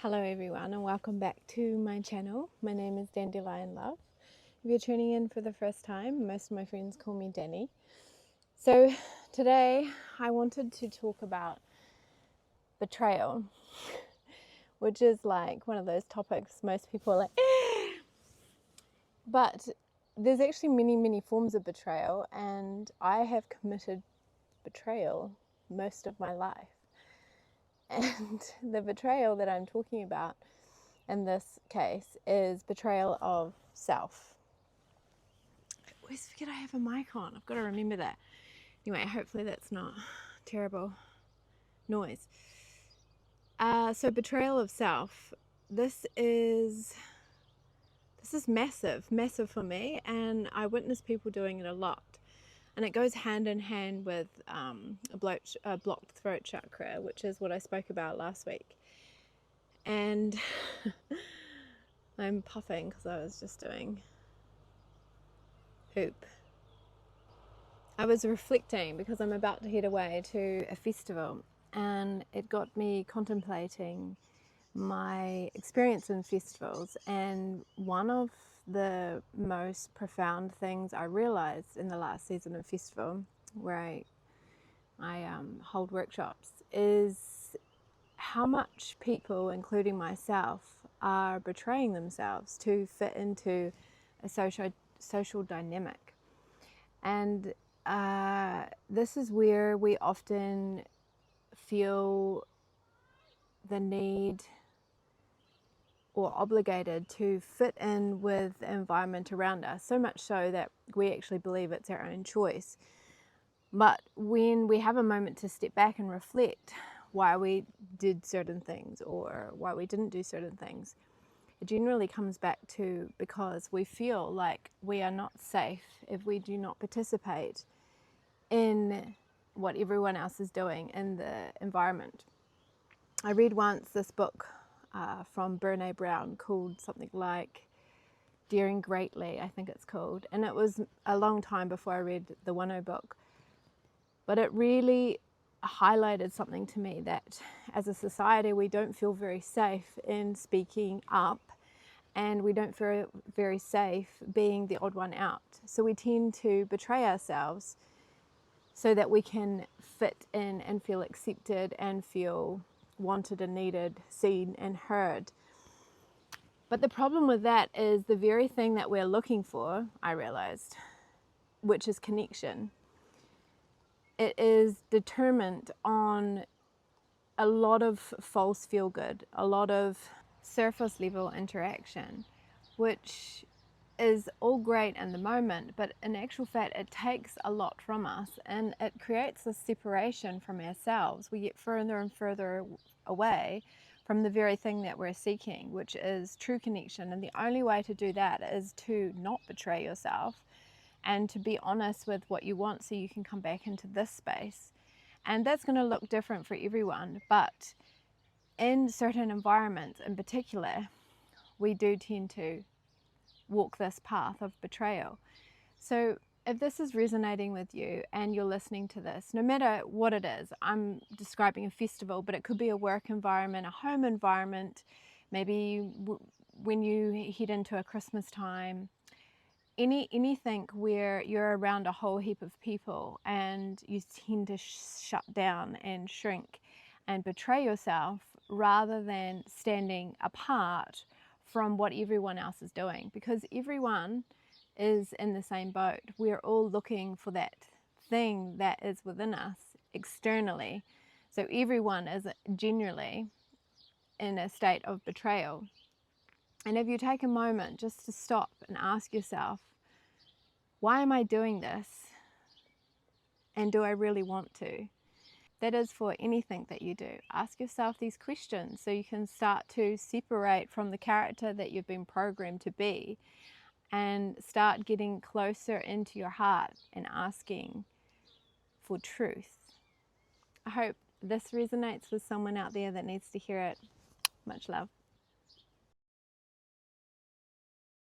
Hello everyone and welcome back to my channel. My name is Dandelion Love. If you're tuning in for the first time, most of my friends call me Dani. So today I wanted to talk about betrayal, which is like one of those topics most people are like, eh! But there's actually many forms of betrayal, and I have committed betrayal most of my life. And the betrayal that I'm talking about in this case is betrayal of self. I always forget I have a mic on. I've got to remember that. Anyway, hopefully that's not terrible noise. So betrayal of self. This is massive for me, and I witness people doing it a lot. And it goes hand in hand with a blocked throat chakra, which is what I spoke about last week. And I'm puffing because I was just doing poop. I was reflecting because I'm about to head away to a festival, and it got me contemplating my experience in festivals. And one of the most profound things I realized in the last season of festival, where I hold workshops, is how much people, including myself, are betraying themselves to fit into a social dynamic. And this is where we often feel the need or obligated to fit in with the environment around us, so much so that we actually believe it's our own choice. But when we have a moment to step back and reflect why we did certain things or why we didn't do certain things, it generally comes back to because we feel like we are not safe if we do not participate in what everyone else is doing in the environment. I read once this book from Brené Brown called something like Daring Greatly, I think it's called, and it was a long time before I read the One book, but it really highlighted something to me, that as a society we don't feel very safe in speaking up, and we don't feel very safe being the odd one out. So we tend to betray ourselves so that we can fit in and feel accepted and feel wanted and needed, seen and heard. But the problem with that is the very thing that we're looking for, I realized, which is connection. It is determined on a lot of false feel good, a lot of surface level interaction, which is all great in the moment, but in actual fact it takes a lot from us, and it creates a separation from ourselves. We get further and further away from the very thing that we're seeking, which is true connection. And the only way to do that is to not betray yourself and to be honest with what you want, so you can come back into this space. And that's going to look different for everyone, but in certain environments in particular, we do tend to walk this path of betrayal. So if this is resonating with you and you're listening to this, no matter what it is, I'm describing a festival, but it could be a work environment, a home environment, maybe when you head into a Christmas time, anything where you're around a whole heap of people and you tend to shut down and shrink and betray yourself rather than standing apart from what everyone else is doing, because everyone is in the same boat. We're all looking for that thing that is within us externally. So everyone is generally in a state of betrayal. And if you take a moment just to stop and ask yourself, why am I doing this? And do I really want to? That is for anything that you do. Ask yourself these questions so you can start to separate from the character that you've been programmed to be and start getting closer into your heart and asking for truth. I hope this resonates with someone out there that needs to hear it. Much love.